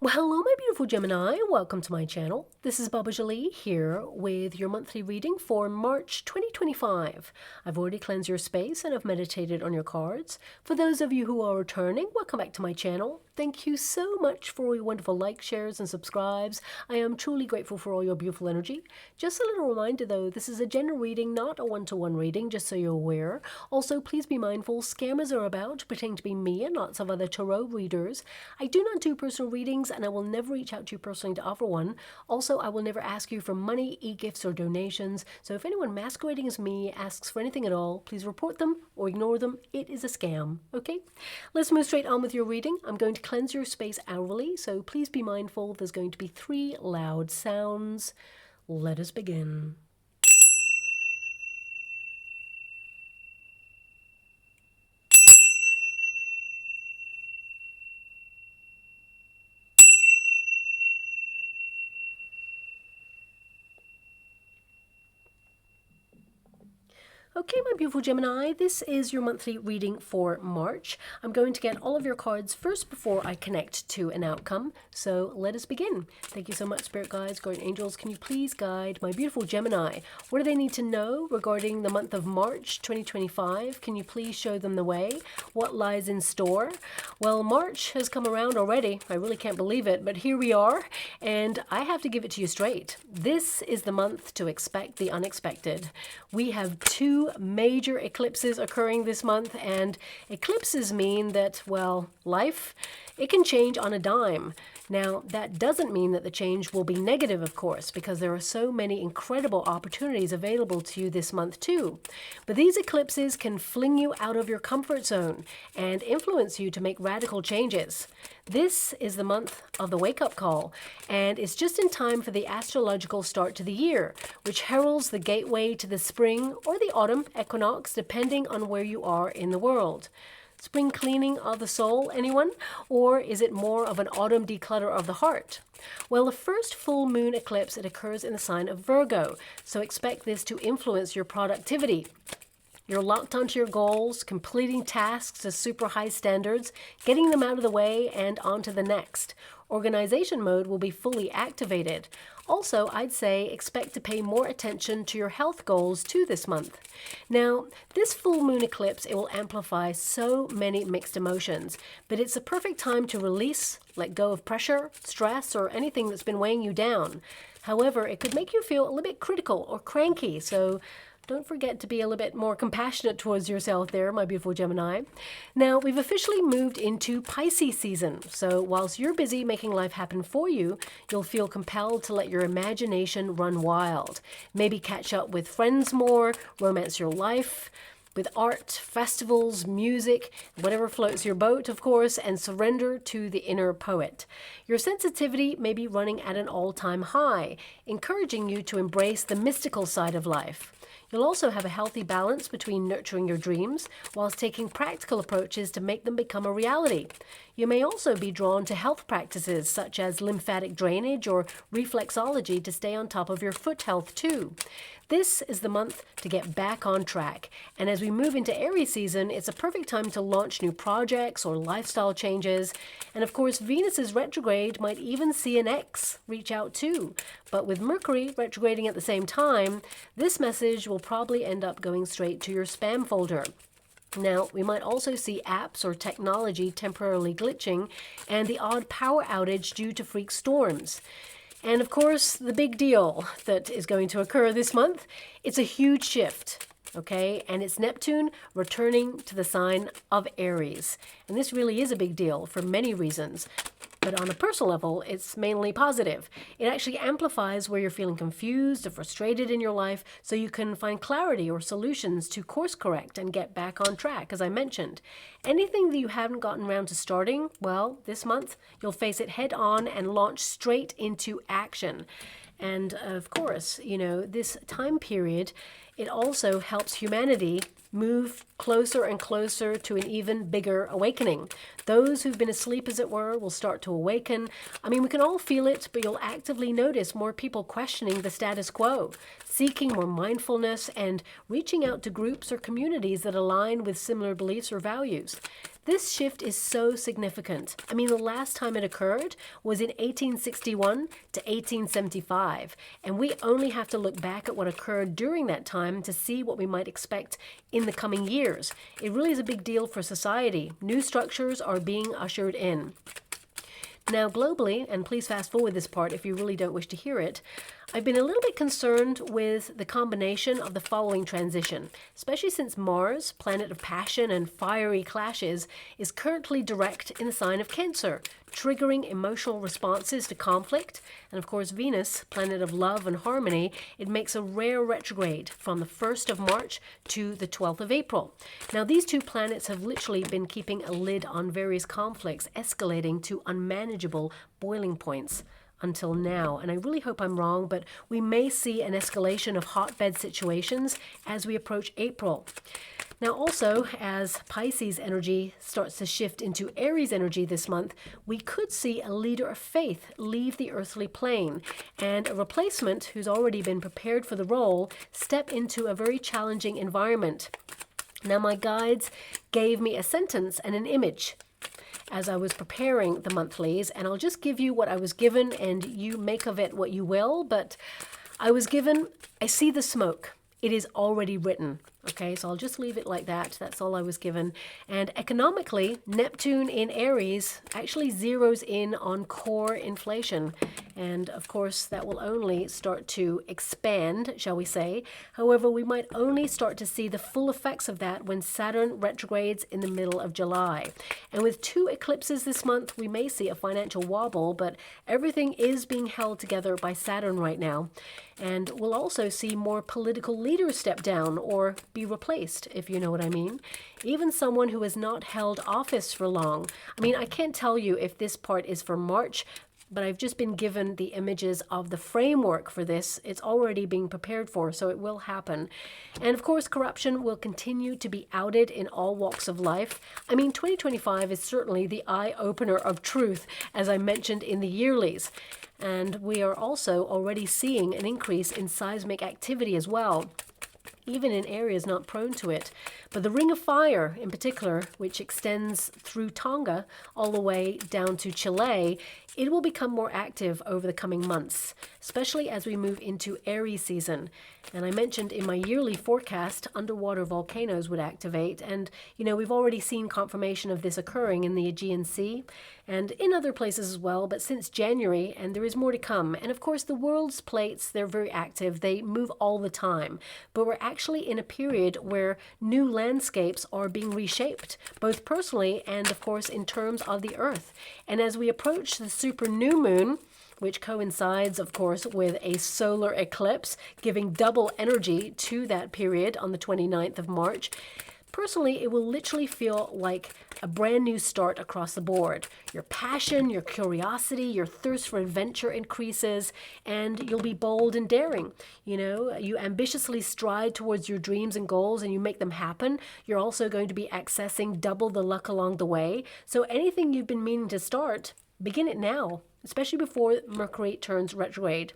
Well, hello, my beautiful Gemini. Welcome to my channel. This is Baba Jolie here with your monthly reading for March 2025. I've already cleansed your space and I've meditated on your cards. For those of you who are returning, welcome back to my channel. Thank you so much for all your wonderful likes, shares, and subscribes. I am truly grateful for all your beautiful energy. Just a little reminder though, this is a general reading, not a one-to-one reading, just so you're aware. Also, please be mindful, scammers are about, pretending to be me and lots of other tarot readers. I do not do personal readings and I will never reach out to you personally to offer one. Also, I will never ask you for money, e-gifts, or donations. So if anyone masquerading as me asks for anything at all, please report them or ignore them. It is a scam, okay? Let's move straight on with your reading. I'm going to cleanse your space hourly, so please be mindful. There's going to be 3 loud sounds. Let us begin. Okay, my beautiful Gemini, this is your monthly reading for March. I'm going to get all of your cards first before I connect to an outcome. So let us begin. Thank you so much, Spirit Guides, Guardian Angels. Can you please guide my beautiful Gemini? What do they need to know regarding the month of March 2025? Can you please show them the way? What lies in store? Well, March has come around already. I really can't believe it, but here we are. And I have to give it to you straight. This is the month to expect the unexpected. We have 2 major eclipses occurring this month, and eclipses mean that, well, life, it can change on a dime. Now, that doesn't mean that the change will be negative, of course, because there are so many incredible opportunities available to you this month too. But these eclipses can fling you out of your comfort zone and influence you to make radical changes. This is the month of the wake-up call, and it's just in time for the astrological start to the year, which heralds the gateway to the spring or the autumn equinox, depending on where you are in the world. Spring cleaning of the soul, anyone? Or is it more of an autumn declutter of the heart? Well, the first full moon eclipse, it occurs in the sign of Virgo, so expect this to influence your productivity. You're locked onto your goals, completing tasks to super high standards, getting them out of the way and on to the next. Organization mode will be fully activated. Also, I'd say expect to pay more attention to your health goals too this month. Now, this full moon eclipse, it will amplify so many mixed emotions, but it's a perfect time to release, let go of pressure, stress, or anything that's been weighing you down. However, it could make you feel a little bit critical or cranky, so don't forget to be a little bit more compassionate towards yourself there, my beautiful Gemini. Now, we've officially moved into Pisces season. So whilst you're busy making life happen for you, you'll feel compelled to let your imagination run wild. Maybe catch up with friends more, romance your life with art, festivals, music, whatever floats your boat, of course, and surrender to the inner poet. Your sensitivity may be running at an all-time high, encouraging you to embrace the mystical side of life. You'll also have a healthy balance between nurturing your dreams whilst taking practical approaches to make them become a reality. You may also be drawn to health practices such as lymphatic drainage or reflexology to stay on top of your foot health too. This is the month to get back on track, and as we move into Aries season, it's a perfect time to launch new projects or lifestyle changes. And of course, Venus's retrograde might even see an ex reach out too. But with Mercury retrograding at the same time, this message will probably end up going straight to your spam folder. Now, we might also see apps or technology temporarily glitching and the odd power outage due to freak storms. And of course, the big deal that is going to occur this month, it's a huge shift, okay? And it's Neptune returning to the sign of Aries. And this really is a big deal for many reasons. But on a personal level, it's mainly positive. It actually amplifies where you're feeling confused or frustrated in your life, so you can find clarity or solutions to course correct and get back on track, as I mentioned. Anything that you haven't gotten around to starting, well, this month, you'll face it head on and launch straight into action. And of course, you know, this time period, it also helps humanity move closer and closer to an even bigger awakening. Those who've been asleep, as it were, will start to awaken. I mean, we can all feel it, but you'll actively notice more people questioning the status quo, seeking more mindfulness, and reaching out to groups or communities that align with similar beliefs or values. This shift is so significant. I mean, the last time it occurred was in 1861 to 1875, and we only have to look back at what occurred during that time to see what we might expect in the coming years. It really is a big deal for society. New structures are being ushered in. Now, globally, and please fast forward this part if you really don't wish to hear it, I've been a little bit concerned with the combination of the following transition, especially since Mars, planet of passion and fiery clashes, is currently direct in the sign of Cancer, triggering emotional responses to conflict. And of course, Venus, planet of love and harmony, it makes a rare retrograde from the 1st of March to the 12th of April. Now, these two planets have literally been keeping a lid on various conflicts, escalating to unmanageable boiling points until now. And I really hope I'm wrong, but we may see an escalation of hotbed situations as we approach April. Now also, as Pisces energy starts to shift into Aries energy this month, we could see a leader of faith leave the earthly plane and a replacement who's already been prepared for the role step into a very challenging environment. Now my guides gave me a sentence and an image as I was preparing the monthlies, and I'll just give you what I was given and you make of it what you will, but I was given, I see the smoke. It is already written. Okay, so I'll just leave it like that. That's all I was given. And economically, Neptune in Aries actually zeroes in on core inflation. And of course, that will only start to expand, shall we say. However, we might only start to see the full effects of that when Saturn retrogrades in the middle of July. And with 2 eclipses this month, we may see a financial wobble, but everything is being held together by Saturn right now. And we'll also see more political leaders step down or be replaced, if you know what I mean. Even someone who has not held office for long. I mean, I can't tell you if this part is for March, but I've just been given the images of the framework for this. It's already being prepared for, so it will happen. And of course, corruption will continue to be outed in all walks of life. I mean, 2025 is certainly the eye-opener of truth, as I mentioned in the yearlies. And we are also already seeing an increase in seismic activity as well, even in areas not prone to it. But the Ring of Fire, in particular, which extends through Tonga all the way down to Chile, it will become more active over the coming months, especially as we move into Aries season. And I mentioned in my yearly forecast, underwater volcanoes would activate. And, you know, we've already seen confirmation of this occurring in the Aegean Sea and in other places as well, but since January, and there is more to come. And of course, the world's plates, they're very active. They move all the time. But we're actually in a period where new landscapes are being reshaped, both personally and, of course, in terms of the Earth. And as we approach the super new moon, which coincides, of course, with a solar eclipse, giving double energy to that period on the 29th of March. Personally, it will literally feel like a brand new start across the board. Your passion, your curiosity, your thirst for adventure increases, and you'll be bold and daring. You know, you ambitiously stride towards your dreams and goals and you make them happen. You're also going to be accessing double the luck along the way. So anything you've been meaning to start, begin it now, especially before Mercury turns retrograde.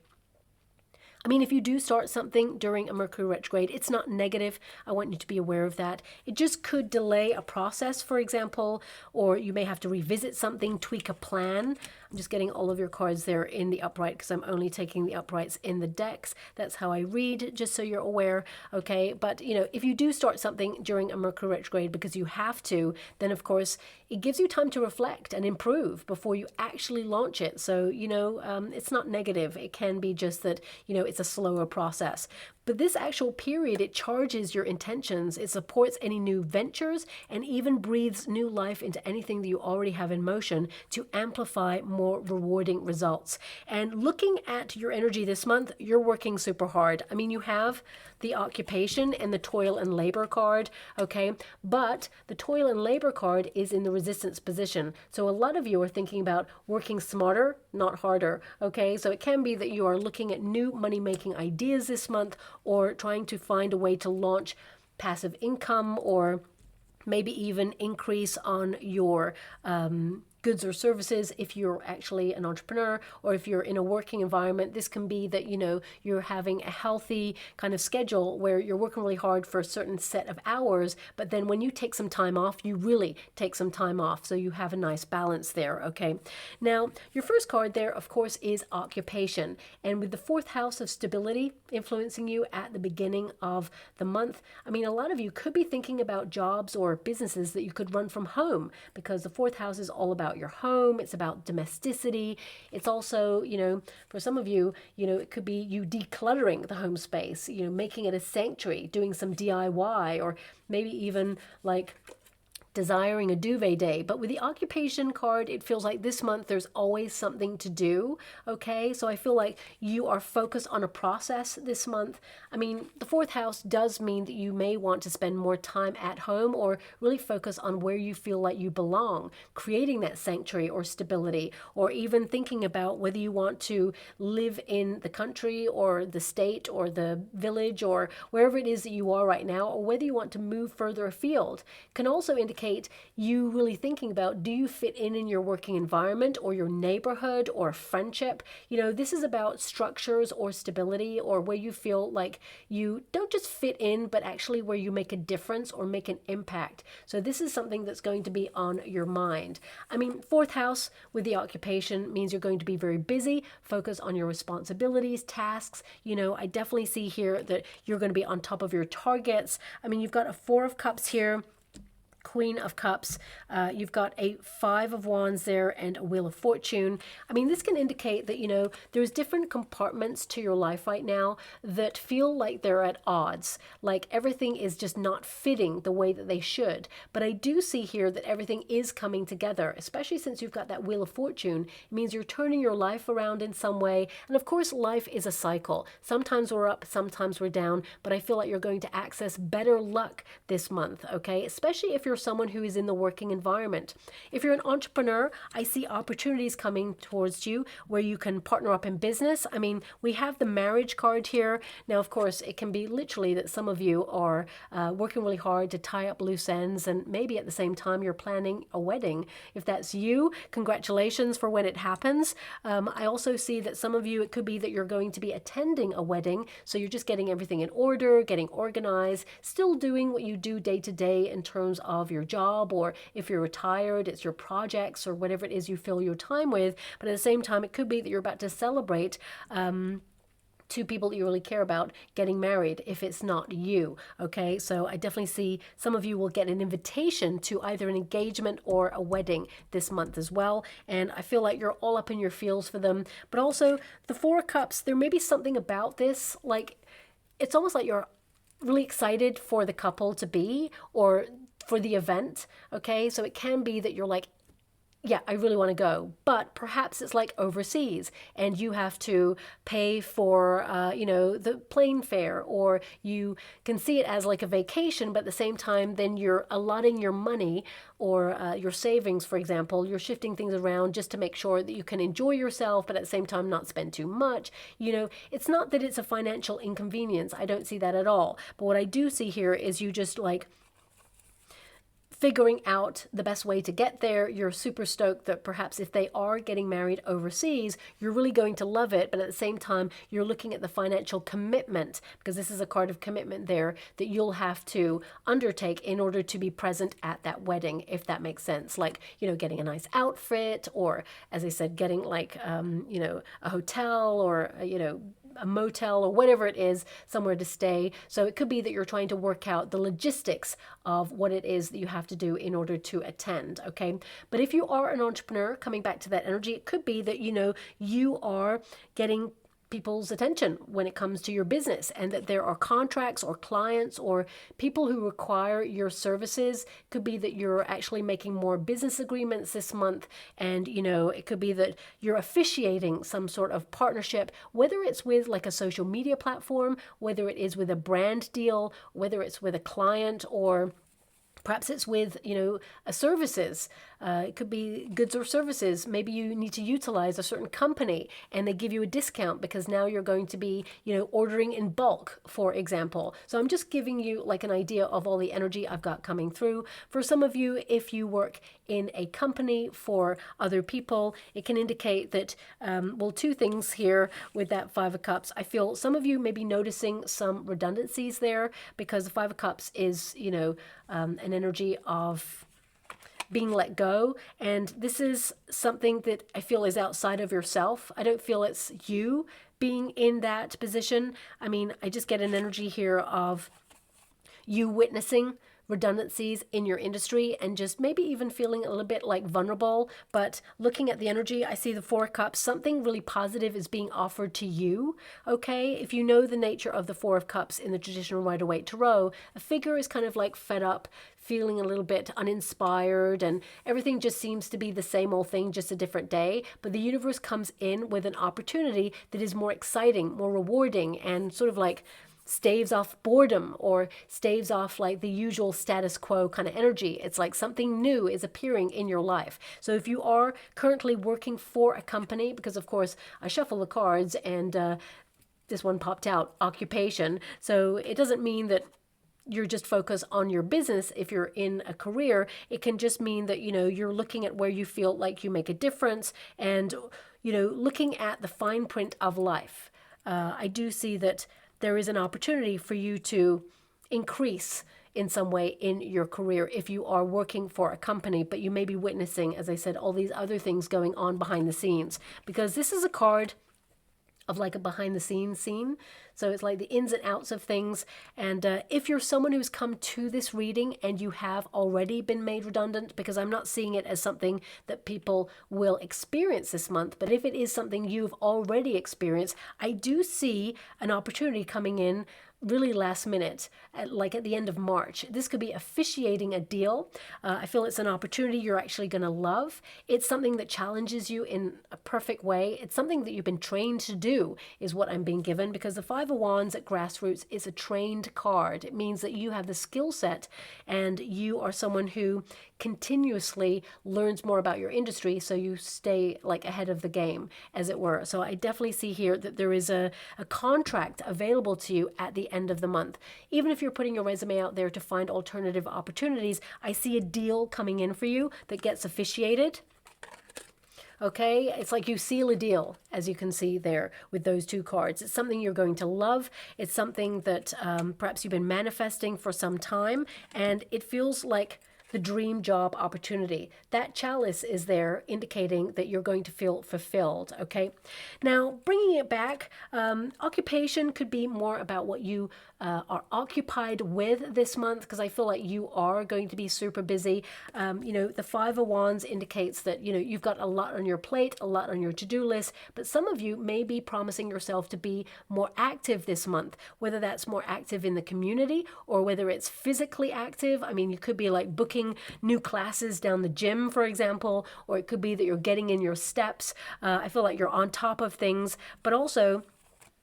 I mean, if you do start something during a Mercury retrograde, it's not negative. I want you to be aware of that. It just could delay a process, for example, or you may have to revisit something, tweak a plan. I'm just getting all of your cards there in the upright because I'm only taking the uprights in the decks. That's how I read, just so you're aware, okay? But, you know, if you do start something during a Mercury retrograde because you have to, then, of course, it gives you time to reflect and improve before you actually launch it. So, you know, it's not negative. It can be just that, you know, it's a slower process. But this actual period, it charges your intentions, it supports any new ventures, and even breathes new life into anything that you already have in motion to amplify more rewarding results. And looking at your energy this month, you're working super hard. I mean, you have the occupation and the toil and labor card, okay? But the toil and labor card is in the resistance position. So a lot of you are thinking about working smarter, not harder, okay? So it can be that you are looking at new money-making ideas this month, or trying to find a way to launch passive income, or maybe even increase on your goods or services. If you're actually an entrepreneur, or if you're in a working environment, this can be that, you're having a healthy kind of schedule where you're working really hard for a certain set of hours, but then when you take some time off, you really take some time off. So you have a nice balance there, okay? Now, your first card there, of course, is occupation. And with the fourth house of stability influencing you at the beginning of the month, I mean, a lot of you could be thinking about jobs or businesses that you could run from home, because the fourth house is all about your home. It's about domesticity. It's also, for some of you, it could be you decluttering the home space, making it a sanctuary, doing some DIY, or maybe even like desiring a duvet day. But with the occupation card, it feels like this month there's always something to do, okay? So I feel like you are focused on a process this month. I mean, the fourth house does mean that you may want to spend more time at home, or really focus on where you feel like you belong, creating that sanctuary or stability, or even thinking about whether you want to live in the country or the state or the village or wherever it is that you are right now, or whether you want to move further afield. Can also indicate you really thinking about, do you fit in your working environment or your neighborhood or friendship? This is about structures or stability, or where you feel like you don't just fit in, but actually where you make a difference or make an impact. So this is something that's going to be on your mind. I mean, fourth house with the occupation means you're going to be very busy, focus on your responsibilities, tasks. I definitely see here that you're going to be on top of your targets. I mean, you've got a Four of Cups here, Queen of Cups, you've got a Five of Wands there, and a Wheel of Fortune. I mean, this can indicate that, there's different compartments to your life right now that feel like they're at odds, like everything is just not fitting the way that they should. But I do see here that everything is coming together, especially since you've got that Wheel of Fortune. It means you're turning your life around in some way. And of course, life is a cycle. Sometimes we're up, sometimes we're down, but I feel like you're going to access better luck this month, okay? Especially if you're someone who is in the working environment. If you're an entrepreneur, I see opportunities coming towards you where you can partner up in business. I mean, we have the marriage card here. Now, of course, it can be literally that some of you are working really hard to tie up loose ends, and maybe at the same time you're planning a wedding. If that's you, congratulations for when it happens. I also see that some of you, it could be that you're going to be attending a wedding, so you're just getting everything in order, getting organized, still doing what you do day to day in terms of your job, or if you're retired, it's your projects or whatever it is you fill your time with. But at the same time, it could be that you're about to celebrate two people that you really care about getting married, if it's not you, okay? So I definitely see some of you will get an invitation to either an engagement or a wedding this month as well, and I feel like you're all up in your feels for them. But also, the Four of Cups, there may be something about this, like, it's almost like you're really excited for the couple to be, or for the event, okay? So it can be that you're like, yeah, I really want to go, but perhaps it's like overseas and you have to pay for, the plane fare, or you can see it as like a vacation, but at the same time, then you're allotting your money or your savings, for example, you're shifting things around just to make sure that you can enjoy yourself, but at the same time, not spend too much. It's not that it's a financial inconvenience. I don't see that at all. But what I do see here is you just like figuring out the best way to get there. You're super stoked that perhaps if they are getting married overseas, you're really going to love it. But at the same time, you're looking at the financial commitment, because this is a card of commitment there, that you'll have to undertake in order to be present at that wedding, if that makes sense. Like, getting a nice outfit, or as I said, getting like, a hotel, or, a motel, or whatever it is, somewhere to stay. So it could be that you're trying to work out the logistics of what it is that you have to do in order to attend, okay? But if you are an entrepreneur, coming back to that energy, it could be that, you are getting people's attention when it comes to your business, and that there are contracts or clients or people who require your services. Could be that you're actually making more business agreements this month, and it could be that you're officiating some sort of partnership, whether it's with like a social media platform, whether it is with a brand deal, whether it's with a client, or perhaps it's with, a services. It could be goods or services. Maybe you need to utilize a certain company and they give you a discount because now you're going to be, ordering in bulk, for example. So I'm just giving you like an idea of all the energy I've got coming through. For some of you, if you work in a company for other people. It can indicate that, well, two things here with that Five of Cups. I feel some of you may be noticing some redundancies there, because the Five of Cups is, you know, an energy of being let go. And this is something that I feel is outside of yourself. I don't feel it's you being in that position. I mean, I just get an energy here of you witnessing redundancies in your industry and just maybe even feeling a little bit like vulnerable. But looking at the energy, I see the Four of Cups. Something really positive is being offered to you, okay? If you know the nature of the Four of Cups in the traditional Rider-Waite Tarot, a figure is kind of like fed up, feeling a little bit uninspired, and everything just seems to be the same old thing, just a different day. But the universe comes in with an opportunity that is more exciting, more rewarding, and sort of like staves off boredom or staves off like the usual status quo kind of energy. It's like something new is appearing in your life. So if you are currently working for a company, because of course I shuffle the cards and this one popped out, occupation. So it doesn't mean that you're just focused on your business. If you're in a career, it can just mean that, you know, you're looking at where you feel like you make a difference and, you know, looking at the fine print of life. I do see that there is an opportunity for you to increase in some way in your career if you are working for a company, but you may be witnessing, as I said, all these other things going on behind the scenes, because this is a card of like a behind the scenes scene. So it's like the ins and outs of things. And if you're someone who's come to this reading and you have already been made redundant, because I'm not seeing it as something that people will experience this month, but if it is something you've already experienced, I do see an opportunity coming in really last minute, like at the end of March. This could be officiating a deal. I feel it's an opportunity you're actually going to love. It's something that challenges you in a perfect way. It's something that you've been trained to do, is what I'm being given, because the Five of Wands at Grassroots is a trained card. It means that you have the skill set and you are someone who continuously learns more about your industry, so you stay like ahead of the game, as it were. So I definitely see here that there is a contract available to you at the end of the month. Even if you're putting your resume out there to find alternative opportunities, I see a deal coming in for you that gets officiated. Okay, it's like you seal a deal, as you can see there with those two cards. It's something you're going to love. It's something that perhaps you've been manifesting for some time, and it feels like the dream job opportunity. That chalice is there indicating that you're going to feel fulfilled, okay? Now, bringing it back, occupation could be more about what you are occupied with this month, because I feel like you are going to be super busy. You know, the Five of Wands indicates that, you know, you've got a lot on your plate, a lot on your to-do list, but some of you may be promising yourself to be more active this month, whether that's more active in the community or whether it's physically active. I mean, you could be like booking new classes down the gym, for example, or it could be that you're getting in your steps. I feel like you're on top of things, but also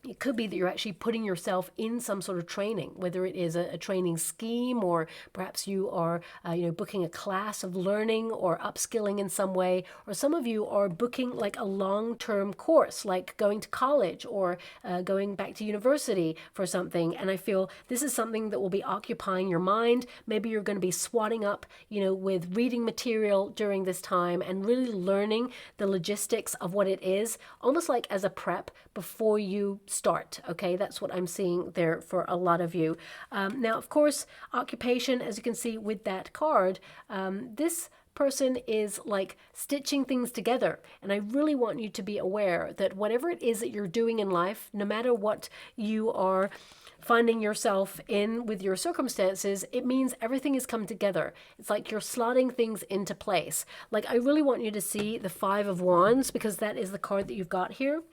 it could be that you're actually putting yourself in some sort of training, whether it is a training scheme, or perhaps you are, you know, booking a class of learning or upskilling in some way. Or some of you are booking like a long-term course, like going to college or going back to university for something. And I feel this is something that will be occupying your mind. Maybe you're going to be swatting up, you know, with reading material during this time and really learning the logistics of what it is, almost like as a prep before you start. Okay, that's what I'm seeing there for a lot of you. Now, of course, occupation, as you can see with that card, this person is like stitching things together. And I really want you to be aware that whatever it is that you're doing in life, no matter what you are finding yourself in with your circumstances, it means everything has come together. It's like you're slotting things into place. Like, I really want you to see the Five of Wands, because that is the card that you've got here.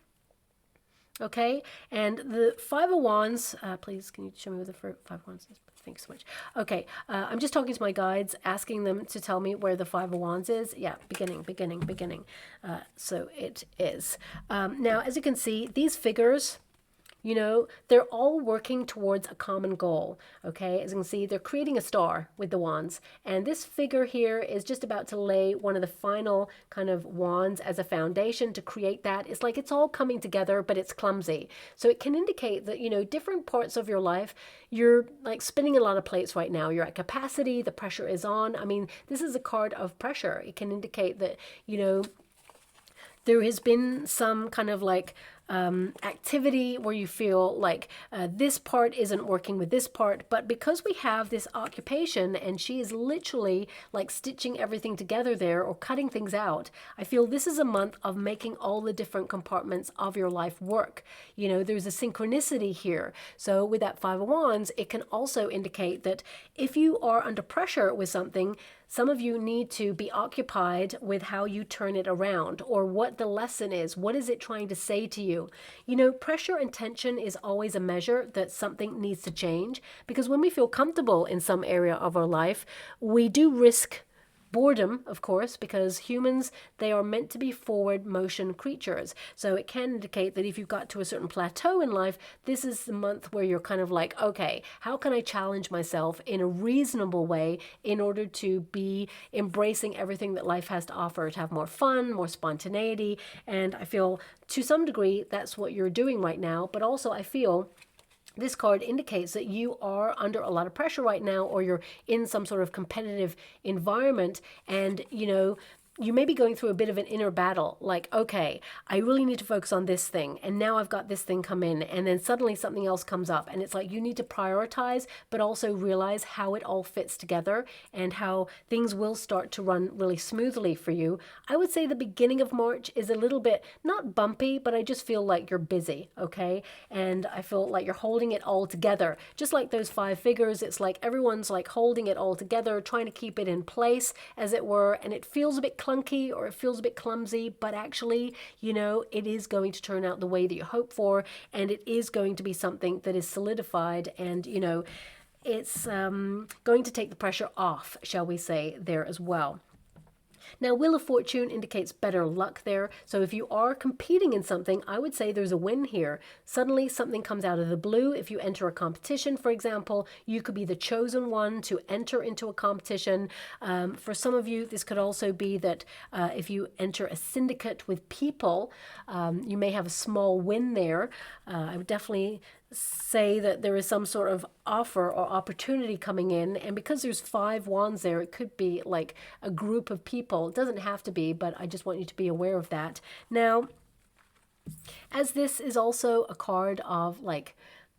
Okay, and the Five of Wands, please, can you show me where the Five of Wands is? Thanks so much. Okay, I'm just talking to my guides, asking them to tell me where the Five of Wands is. Yeah, beginning. So it is. Now, as you can see, these figures, You know, they're all working towards a common goal. Okay, as you can see, they're creating a star with the wands. And this figure here is just about to lay one of the final kind of wands as a foundation to create that. It's like it's all coming together, but it's clumsy. So it can indicate that, you know, different parts of your life, you're like spinning a lot of plates right now. You're at capacity, the pressure is on. I mean, this is a card of pressure. It can indicate that, you know, there has been some kind of like activity where you feel like this part isn't working with this part, but because we have this occupation and she is literally like stitching everything together there or cutting things out, I feel this is a month of making all the different compartments of your life work. You know, there's a synchronicity here. So with that Five of Wands, it can also indicate that if you are under pressure with something, some of you need to be occupied with how you turn it around or what the lesson is. What is it trying to say to you? You know, pressure and tension is always a measure that something needs to change, because when we feel comfortable in some area of our life, we do risk boredom, of course, because humans, they are meant to be forward motion creatures. So it can indicate that if you've got to a certain plateau in life, this is the month where you're kind of like, okay, how can I challenge myself in a reasonable way in order to be embracing everything that life has to offer, to have more fun, more spontaneity. And I feel to some degree that's what you're doing right now. But also I feel this card indicates that you are under a lot of pressure right now, or you're in some sort of competitive environment, and you know, you may be going through a bit of an inner battle, like, okay, I really need to focus on this thing, and now I've got this thing come in, and then suddenly something else comes up, and it's like you need to prioritize, but also realize how it all fits together and how things will start to run really smoothly for you. I would say the beginning of March is a little bit, not bumpy, but I just feel like you're busy, okay? And I feel like you're holding it all together. Just like those five figures, it's like everyone's like holding it all together, trying to keep it in place, as it were, and it feels a bit clunky or it feels a bit clumsy, but actually, you know, it is going to turn out the way that you hope for, and it is going to be something that is solidified, and you know, it's going to take the pressure off, shall we say, there as well. Now, Wheel of Fortune indicates better luck there. So if you are competing in something, I would say there's a win here. Suddenly something comes out of the blue. If you enter a competition, for example, you could be the chosen one to enter into a competition. For some of you, this could also be that if you enter a syndicate with people, you may have a small win there. I would definitely say that there is some sort of offer or opportunity coming in, and because there's five wands there, it could be like a group of people. It doesn't have to be, but I just want you to be aware of that. Now, as this is also a card of like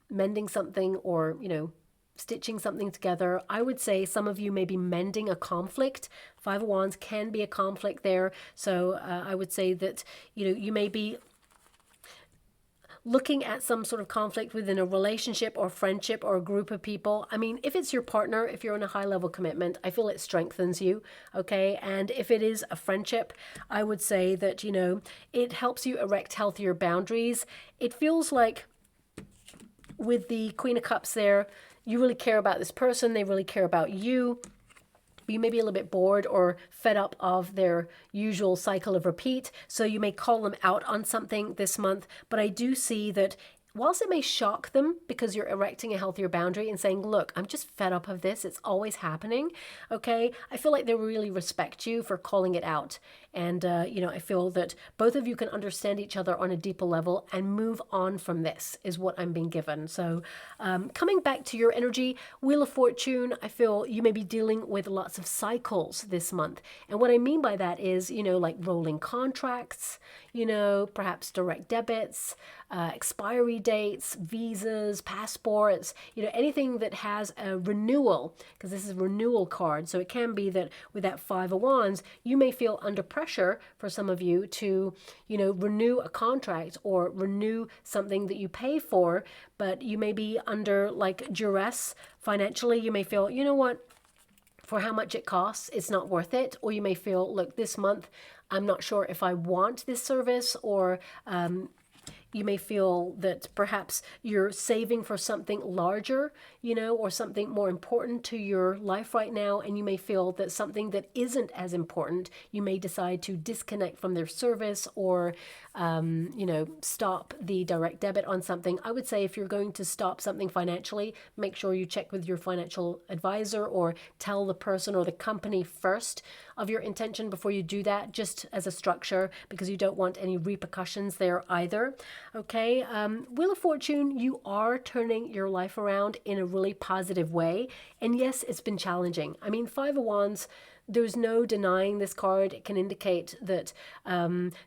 mending something, or you know, stitching something together, I would say some of you may be mending a conflict. Five of Wands can be a conflict there, so I would say that, you know, you may be looking at some sort of conflict within a relationship or friendship or a group of people. I mean, if it's your partner, if you're in a high level commitment, I feel it strengthens you, okay? And if it is a friendship, I would say that, you know, it helps you erect healthier boundaries. It feels like with the Queen of Cups there, you really care about this person, they really care about you. You may be a little bit bored or fed up of their usual cycle of repeat, so you may call them out on something this month. But I do see that whilst it may shock them because you're erecting a healthier boundary and saying, look, I'm just fed up of this, it's always happening, okay? I feel like they really respect you for calling it out. And, you know, I feel that both of you can understand each other on a deeper level and move on from this is what I'm being given. So coming back to your energy, Wheel of Fortune, I feel you may be dealing with lots of cycles this month. And what I mean by that is, you know, like rolling contracts, you know, perhaps direct debits, expiry dates, visas, passports, you know, anything that has a renewal, because this is a renewal card. So it can be that with that Five of Wands, you may feel under pressure for some of you to, you know, renew a contract or renew something that you pay for, but you may be under like duress financially. You may feel, you know what, for how much it costs, it's not worth it. Or you may feel, look, this month, I'm not sure if I want this service, or, you may feel that perhaps you're saving for something larger, or something more important to your life right now. And you may feel that something that isn't as important, you may decide to disconnect from their service or, stop the direct debit on something. I would say if you're going to stop something financially, make sure you check with your financial advisor or tell the person or the company first of your intention before you do that, just as a structure, because you don't want any repercussions there either. Okay. Wheel of Fortune, you are turning your life around in a really positive way. And yes, it's been challenging. I mean, Five of Wands, there's no denying this card. It can indicate that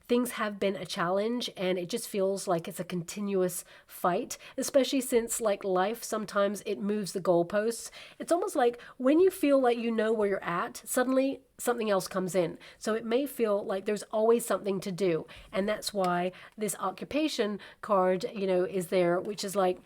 things have been a challenge, and it just feels like it's a continuous fight, especially since like life, sometimes it moves the goalposts. It's almost like when you feel like you know where you're at, suddenly something else comes in. So it may feel like there's always something to do. And that's why this occupation card, is there, which is like,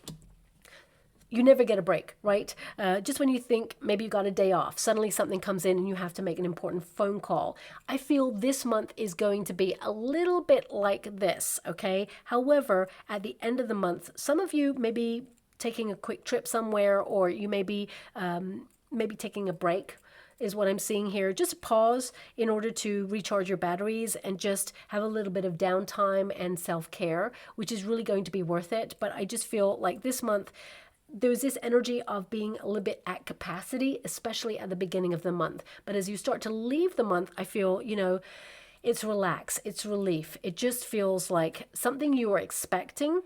you never get a break, right? Just when you think maybe you got a day off, suddenly something comes in and you have to make an important phone call. I feel this month is going to be a little bit like this, okay? However, at the end of the month, some of you may be taking a quick trip somewhere, or you may be maybe taking a break, is what I'm seeing here. Just pause in order to recharge your batteries and just have a little bit of downtime and self-care, which is really going to be worth it. But I just feel like this month, there's this energy of being a little bit at capacity, especially at the beginning of the month. But as you start to leave the month, I feel, it's relax, it's relief. It just feels like something you were expecting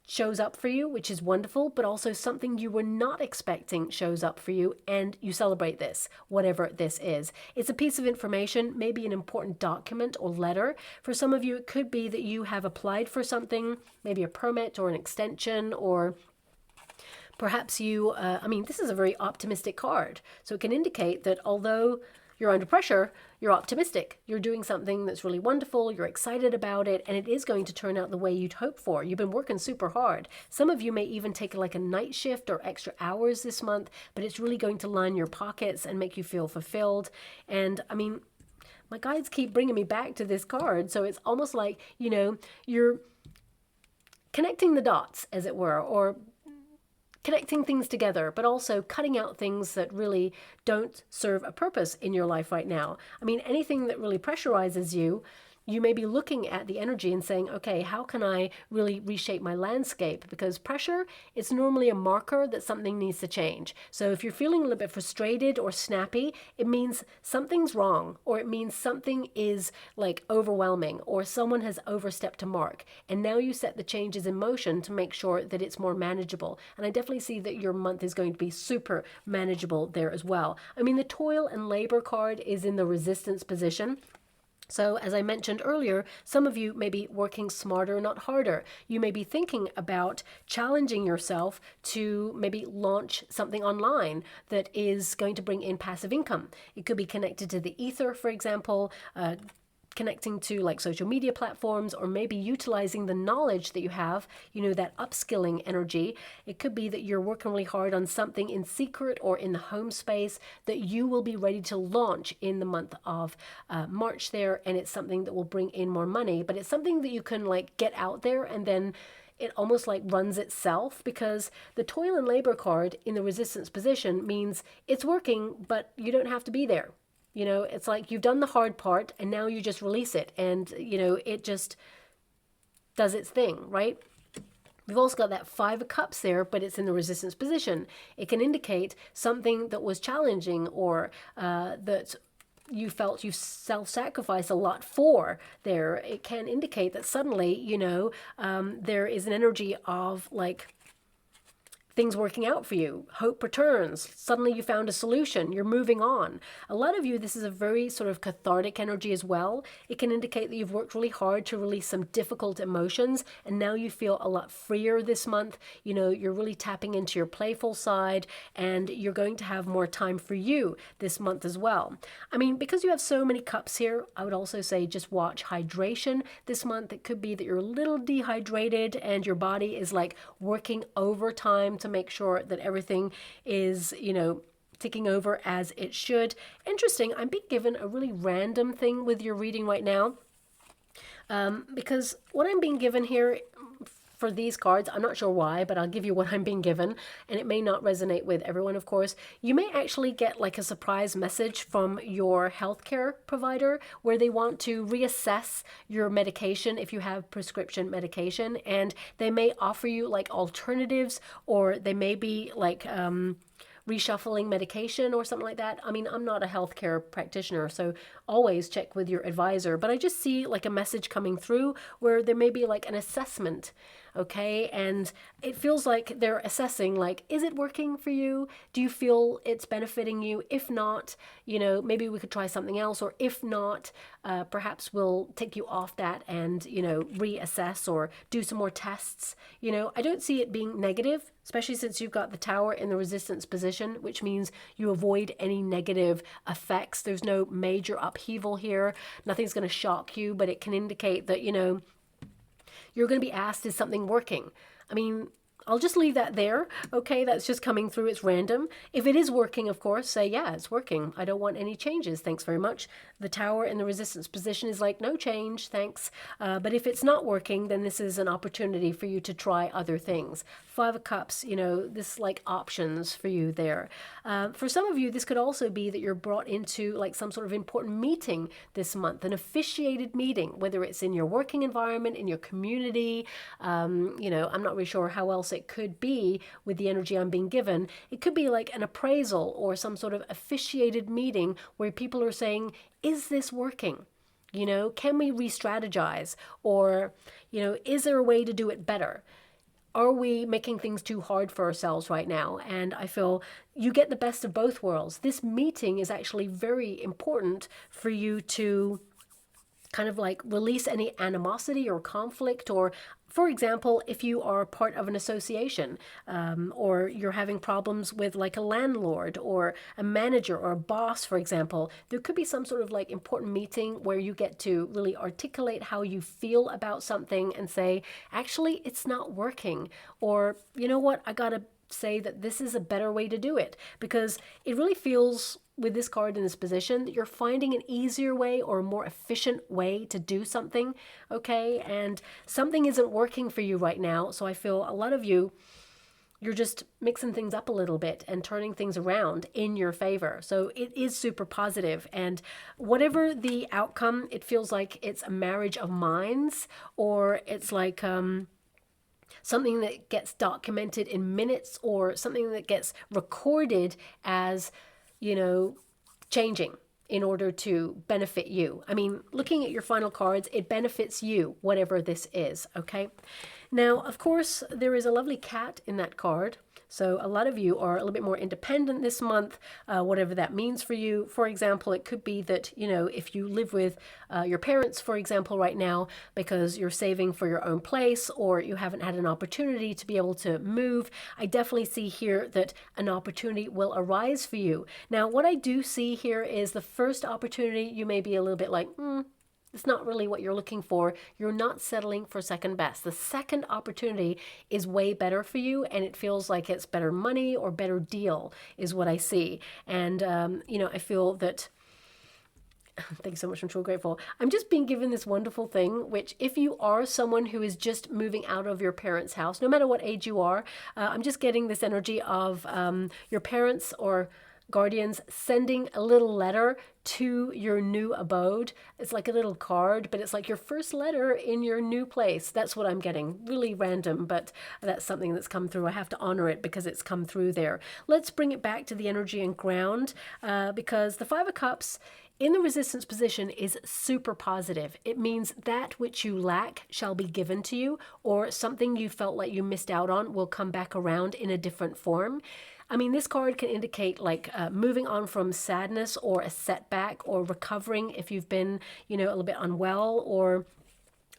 shows up for you, which is wonderful, but also something you were not expecting shows up for you, and you celebrate this, whatever this is. It's a piece of information, maybe an important document or letter. For some of you, it could be that you have applied for something, maybe a permit or an extension, or perhaps you, this is a very optimistic card. So it can indicate that although you're under pressure, you're optimistic. You're doing something that's really wonderful. You're excited about it, and it is going to turn out the way you'd hope for. You've been working super hard. Some of you may even take like a night shift or extra hours this month, but it's really going to line your pockets and make you feel fulfilled. And my guides keep bringing me back to this card. So it's almost like, you're connecting the dots, as it were, or connecting things together, but also cutting out things that really don't serve a purpose in your life right now. Anything that really pressurizes you, you may be looking at the energy and saying, okay, how can I really reshape my landscape? Because pressure is normally a marker that something needs to change. So if you're feeling a little bit frustrated or snappy, it means something's wrong, or it means something is like overwhelming, or someone has overstepped a mark. And now you set the changes in motion to make sure that it's more manageable. And I definitely see that your month is going to be super manageable there as well. The toil and labor card is in the resistance position. So as I mentioned earlier, some of you may be working smarter, not harder. You may be thinking about challenging yourself to maybe launch something online that is going to bring in passive income. It could be connected to the ether, for example, connecting to like social media platforms, or maybe utilizing the knowledge that you have, that upskilling energy. It could be that you're working really hard on something in secret or in the home space that you will be ready to launch in the month of March there, and it's something that will bring in more money, but it's something that you can like get out there, and then it almost like runs itself, because the toil and labor card in the resistance position means it's working, but you don't have to be there. It's like you've done the hard part and now you just release it, and, it just does its thing, right? We've also got that Five of Cups there, but it's in the resistance position. It can indicate something that was challenging, or that you felt you self-sacrificed a lot for there. It can indicate that suddenly, there is an energy of like things working out for you. Hope returns. Suddenly you found a solution. You're moving on. A lot of you, this is a very sort of cathartic energy as well. It can indicate that you've worked really hard to release some difficult emotions, and now you feel a lot freer this month. You're really tapping into your playful side, and you're going to have more time for you this month as well. Because you have so many cups here, I would also say just watch hydration this month. It could be that you're a little dehydrated and your body is like working overtime to make sure that everything is, ticking over as it should. Interesting, I'm being given a really random thing with your reading right now, because what I'm being given here, for these cards, I'm not sure why, but I'll give you what I'm being given, and it may not resonate with everyone, of course. You may actually get like a surprise message from your healthcare provider where they want to reassess your medication if you have prescription medication, and they may offer you like alternatives, or they may be like reshuffling medication or something like that. I mean, I'm not a healthcare practitioner, so always check with your advisor, but I just see like a message coming through where there may be like an assessment, okay? And it feels like they're assessing, like, is it working for you? Do you feel it's benefiting you? If not, you know, maybe we could try something else, or if not, perhaps we'll take you off that and, you know, reassess or do some more tests. You know, I don't see it being negative, especially since you've got the Tower in the resistance position, which means you avoid any negative effects. There's no major upheaval here. Nothing's going to shock you, but it can indicate that, you know, you're going to be asked, is something working? I mean, I'll just leave that there. Okay, that's just coming through. It's random. If it is working, of course, say, yeah, it's working. I don't want any changes. Thanks very much. The Tower in the resistance position is like, no change, thanks. But if it's not working, then this is an opportunity for you to try other things. Five of Cups, you know, this like options for you there. For some of you, this could also be that you're brought into like some sort of important meeting this month, an officiated meeting, whether it's in your working environment, in your community. You know, I'm not really sure how else it could be with the energy I'm being given. It could be like an appraisal or some sort of officiated meeting where people are saying, is this working? You know, can we re-strategize? Or, you know, is there a way to do it better? Are we making things too hard for ourselves right now? And I feel you get the best of both worlds. This meeting is actually very important for you to kind of like release any animosity or conflict, or for example, if you are part of an association, or you're having problems with like a landlord or a manager or a boss, for example, there could be some sort of like important meeting where you get to really articulate how you feel about something and say, actually, it's not working. Or, you know what, I gotta say that this is a better way to do it, because it really feels with this card in this position that you're finding an easier way or a more efficient way to do something, okay? And something isn't working for you right now, so I feel a lot of you, you're just mixing things up a little bit and turning things around in your favor. So it is super positive. And whatever the outcome, it feels like it's a marriage of minds, or it's like something that gets documented in minutes, or something that gets recorded as, you know, changing in order to benefit you. I mean, looking at your final cards, it benefits you, whatever this is, okay? Now, of course, there is a lovely cat in that card. So a lot of you are a little bit more independent this month, whatever that means for you. For example, it could be that, you know, if you live with your parents, for example, right now, because you're saving for your own place, or you haven't had an opportunity to be able to move, I definitely see here that an opportunity will arise for you. Now, what I do see here is the first opportunity, you may be a little bit like, it's not really what you're looking for. You're not settling for second best. The second opportunity is way better for you, and it feels like it's better money or better deal is what I see. And, you know, I feel that, thank you so much, I'm so grateful. I'm just being given this wonderful thing, which if you are someone who is just moving out of your parents' house, no matter what age you are, I'm just getting this energy of your parents or guardians sending a little letter to your new abode. It's like a little card, but it's like your first letter in your new place. That's what I'm getting. Really random, but that's something that's come through. I have to honor it because it's come through there. Let's bring it back to the energy and ground, because the Five of Cups in the resistance position is super positive. It means that which you lack shall be given to you, or something you felt like you missed out on will come back around in a different form. I mean, this card can indicate like moving on from sadness or a setback, or recovering if you've been, you know, a little bit unwell, or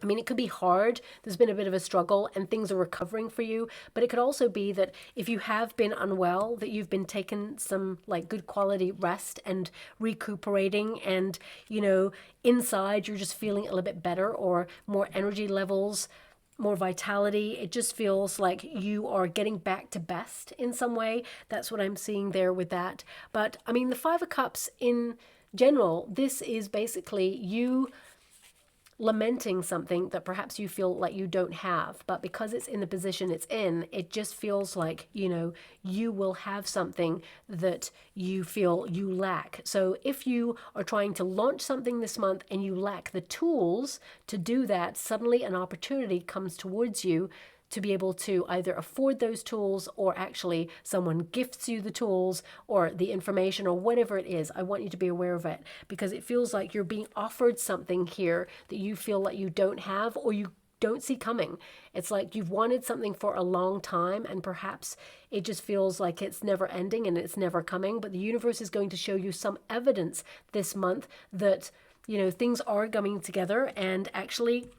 I mean, it could be hard. There's been a bit of a struggle and things are recovering for you. But it could also be that if you have been unwell, that you've been taking some like good quality rest and recuperating, and, you know, inside you're just feeling a little bit better, or more energy levels, more vitality. It just feels like you are getting back to best in some way. That's what I'm seeing there with that. But I mean, the Five of Cups in general, this is basically you lamenting something that perhaps you feel like you don't have, but because it's in the position it's in, it just feels like, you will have something that you feel you lack. So if you are trying to launch something this month and you lack the tools to do that, suddenly an opportunity comes towards you to be able to either afford those tools, or actually someone gifts you the tools or the information or whatever it is. I want you to be aware of it, because it feels like you're being offered something here that you feel like you don't have or you don't see coming. It's like you've wanted something for a long time, and perhaps it just feels like it's never ending and it's never coming. But the universe is going to show you some evidence this month that, things are coming together, and actually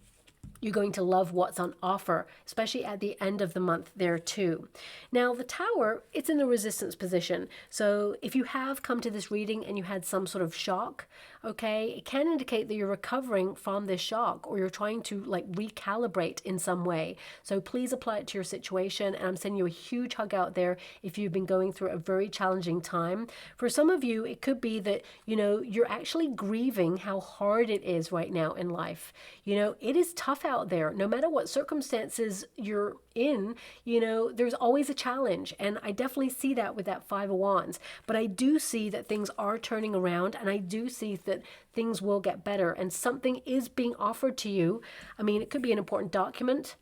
you're going to love what's on offer, especially at the end of the month there too. Now, the Tower, it's in the resistance position. So if you have come to this reading and you had some sort of shock, okay, it can indicate that you're recovering from this shock, or you're trying to recalibrate in some way. So please apply it to your situation. And I'm sending you a huge hug out there if you've been going through a very challenging time. For some of you, it could be that, you're actually grieving how hard it is right now in life. It is tough out there. No matter what circumstances you're in, there's always a challenge. And I definitely see that with that Five of Wands. But I do see that things are turning around, and I do see that things will get better, and something is being offered to you. I mean, it could be an important document,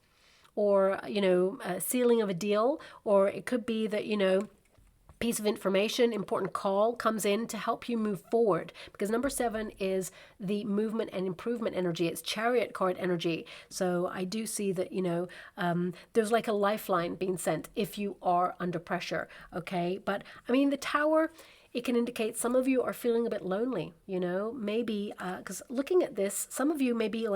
or, a sealing of a deal, or it could be that, piece of information, important call comes in to help you move forward, because number 7 is the movement and improvement energy. It's Chariot card energy. So I do see that, there's like a lifeline being sent if you are under pressure. Okay. But I mean, the Tower, it can indicate some of you are feeling a bit lonely, maybe, because looking at this, some of you may be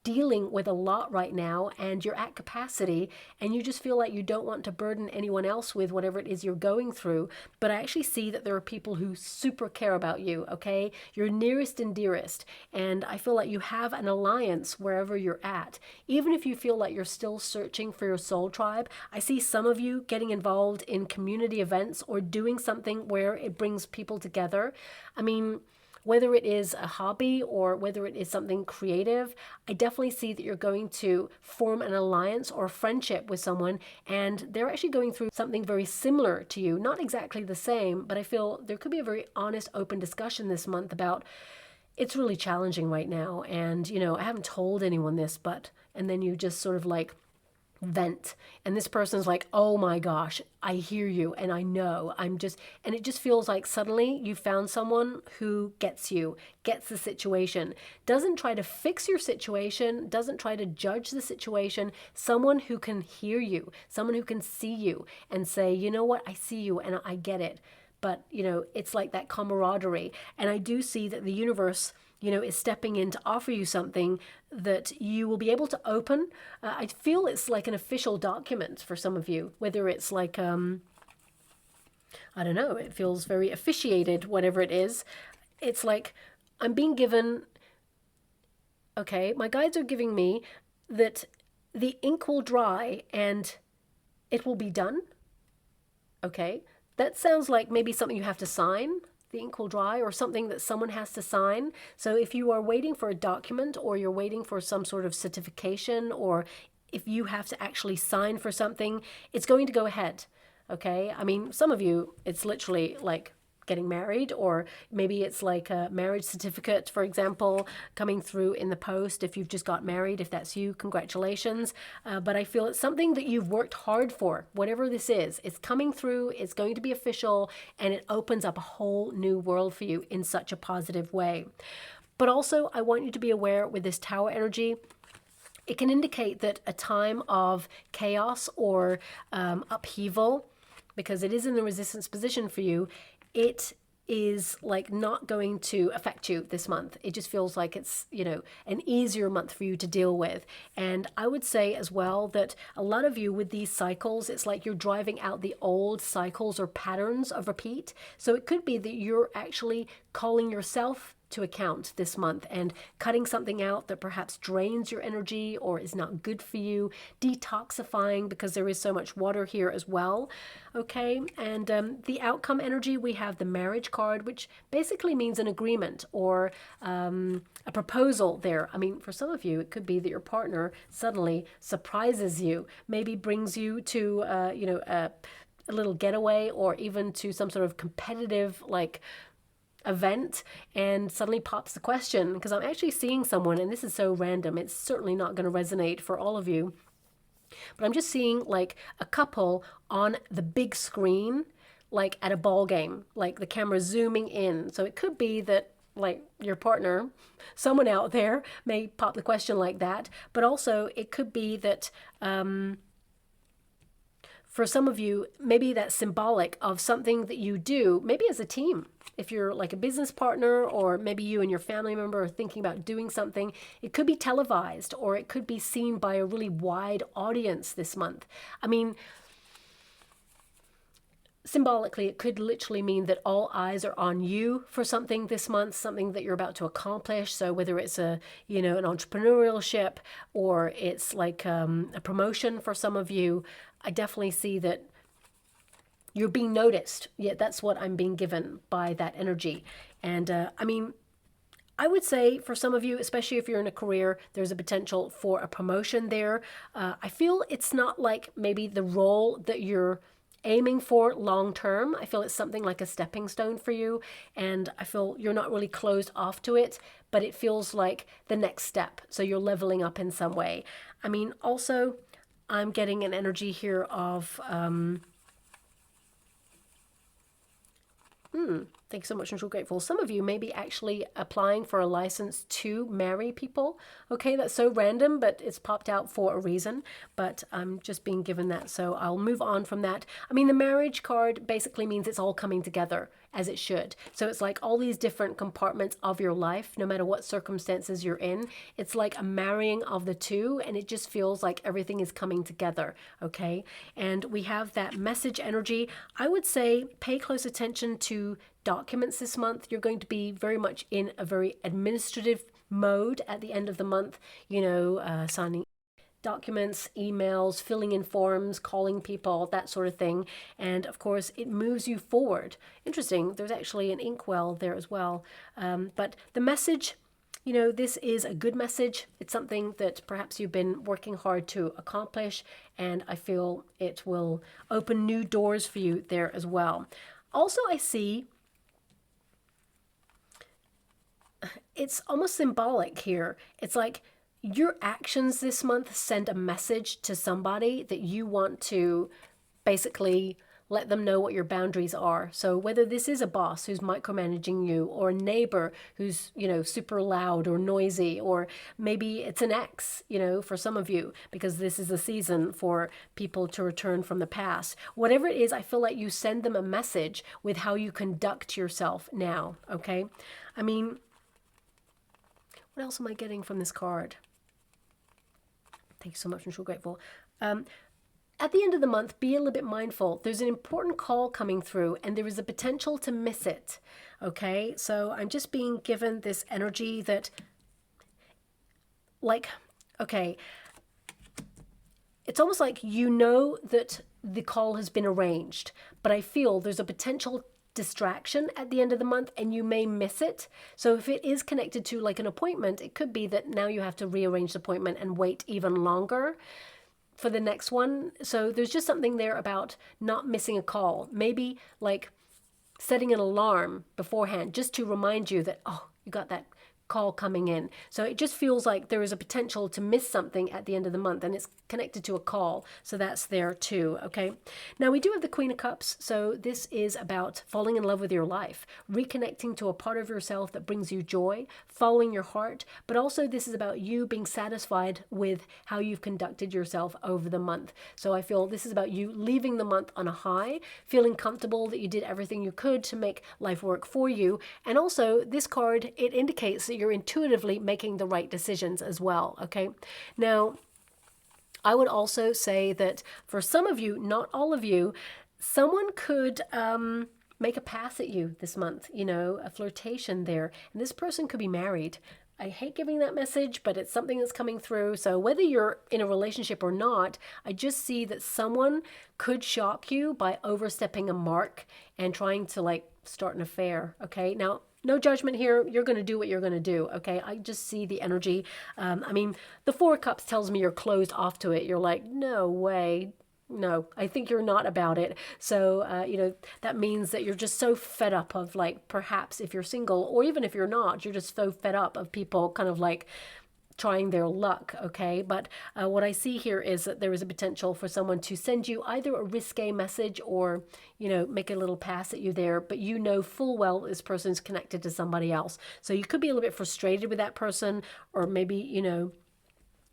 dealing with a lot right now, and you're at capacity, and you just feel like you don't want to burden anyone else with whatever it is you're going through. But I actually see that there are people who super care about you, okay? Your nearest and dearest. And I feel like you have an alliance wherever you're at. Even if you feel like you're still searching for your soul tribe, I see some of you getting involved in community events or doing something where it brings people together. I mean, whether it is a hobby or whether it is something creative, I definitely see that you're going to form an alliance or a friendship with someone, and they're actually going through something very similar to you. Not exactly the same, but I feel there could be a very honest, open discussion this month about, it's really challenging right now, and, I haven't told anyone this, but, and then you just sort of vent, and this person's like, oh my gosh, I hear you, and I know, and it just feels like suddenly you found someone who gets you, gets the situation, doesn't try to fix your situation, doesn't try to judge the situation, someone who can hear you, someone who can see you and say, you know what, I see you and I get it. But, it's like that camaraderie. And I do see that the universe, is stepping in to offer you something that you will be able to open. I feel it's like an official document for some of you, whether it's I don't know, it feels very officiated, whatever it is. It's like I'm being given, okay, my guides are giving me that the ink will dry and it will be done. Okay, that sounds like maybe something you have to sign. The ink will dry, or something that someone has to sign. So if you are waiting for a document, or you're waiting for some sort of certification, or if you have to actually sign for something, it's going to go ahead. Okay. I mean, some of you, it's literally like getting married, or maybe it's like a marriage certificate, for example, coming through in the post. If you've just got married, if that's you, congratulations. But I feel it's something that you've worked hard for, whatever this is. It's coming through, it's going to be official, and it opens up a whole new world for you in such a positive way. But also, I want you to be aware with this Tower energy, it can indicate that a time of chaos or upheaval, because it is in the resistance position for you, it is not going to affect you this month. It just feels like it's, an easier month for you to deal with. And I would say as well that a lot of you with these cycles, it's like you're driving out the old cycles or patterns of repeat. So it could be that you're actually calling yourself to account this month and cutting something out that perhaps drains your energy or is not good for you, detoxifying, because there is so much water here as well. Okay, and the outcome energy, we have the marriage card, which basically means an agreement or a proposal there. I mean, for some of you, it could be that your partner suddenly surprises you, maybe brings you to, a little getaway or even to some sort of competitive, like, event, and suddenly pops the question, because I'm actually seeing someone, and this is so random, it's certainly not going to resonate for all of you, but I'm just seeing like a couple on the big screen, like at a ball game, like the camera zooming in. So it could be that like your partner, someone out there may pop the question like that, but also it could be that for some of you, maybe that's symbolic of something that you do, maybe as a team. If you're like a business partner, or maybe you and your family member are thinking about doing something, it could be televised or it could be seen by a really wide audience this month. I mean, symbolically, it could literally mean that all eyes are on you for something this month, something that you're about to accomplish. So whether it's an entrepreneurship, or it's like a promotion for some of you, I definitely see that you're being noticed. Yeah, that's what I'm being given by that energy. And I mean, I would say for some of you, especially if you're in a career, there's a potential for a promotion there. I feel it's not like maybe the role that you're aiming for long term. I feel it's something like a stepping stone for you, and I feel you're not really closed off to it, but it feels like the next step. So you're leveling up in some way. I mean, also, I'm getting an energy here of thank you so much. I'm so grateful. Some of you may be actually applying for a license to marry people. Okay, that's so random, but it's popped out for a reason. But I'm just being given that, so I'll move on from that. I mean, the marriage card basically means it's all coming together as it should. So it's like all these different compartments of your life, no matter what circumstances you're in. It's like a marrying of the two, and it just feels like everything is coming together, okay? And we have that message energy. I would say pay close attention to documents this month. You're going to be very much in a very administrative mode at the end of the month, signing documents, emails, filling in forms, calling people, that sort of thing. And of course, it moves you forward. Interesting, there's actually an inkwell there as well. But the message, this is a good message. It's something that perhaps you've been working hard to accomplish, and I feel it will open new doors for you there as well. Also, I see it's almost symbolic here. It's like your actions this month send a message to somebody that you want to basically let them know what your boundaries are. So whether this is a boss who's micromanaging you, or a neighbor who's, super loud or noisy, or maybe it's an ex, for some of you, because this is a season for people to return from the past. Whatever it is, I feel like you send them a message with how you conduct yourself now, okay? I mean, what else am I getting from this card? Thank you so much. I'm so grateful. At the end of the month, be a little bit mindful. There's an important call coming through, and there is a potential to miss it. Okay, so I'm just being given this energy that, okay, it's almost like that the call has been arranged, but I feel there's a potential distraction at the end of the month, and you may miss it. So if it is connected to like an appointment, it could be that now you have to rearrange the appointment and wait even longer for the next one. So there's just something there about not missing a call. Maybe like setting an alarm beforehand just to remind you that, oh, you got that call coming in. So it just feels like there is a potential to miss something at the end of the month, and it's connected to a call. So that's there too, okay? Now we do have the Queen of Cups. So this is about falling in love with your life, reconnecting to a part of yourself that brings you joy, following your heart, but also this is about you being satisfied with how you've conducted yourself over the month. So I feel this is about you leaving the month on a high, feeling comfortable that you did everything you could to make life work for you. And also this card, it indicates that you're intuitively making the right decisions as well, okay? Now, I would also say that for some of you, not all of you, someone could make a pass at you this month, you know, a flirtation there. And this person could be married. I hate giving that message, but it's something that's coming through. So whether you're in a relationship or not, I just see that someone could shock you by overstepping a mark and trying to like start an affair. Okay. Now, no judgment here. You're going to do what you're going to do. Okay. I just see the energy. I mean, the Four of Cups tells me you're closed off to it. You're like, no way. No, I think you're not about it. So, you know, that means that you're just so fed up of like, perhaps if you're single or even if you're not, you're just so fed up of people kind of like trying their luck. Okay. But what I see here is that there is a potential for someone to send you either a risque message or, you know, make a little pass at you there, but you know full well this person's connected to somebody else. So you could be a little bit frustrated with that person, or maybe, you know,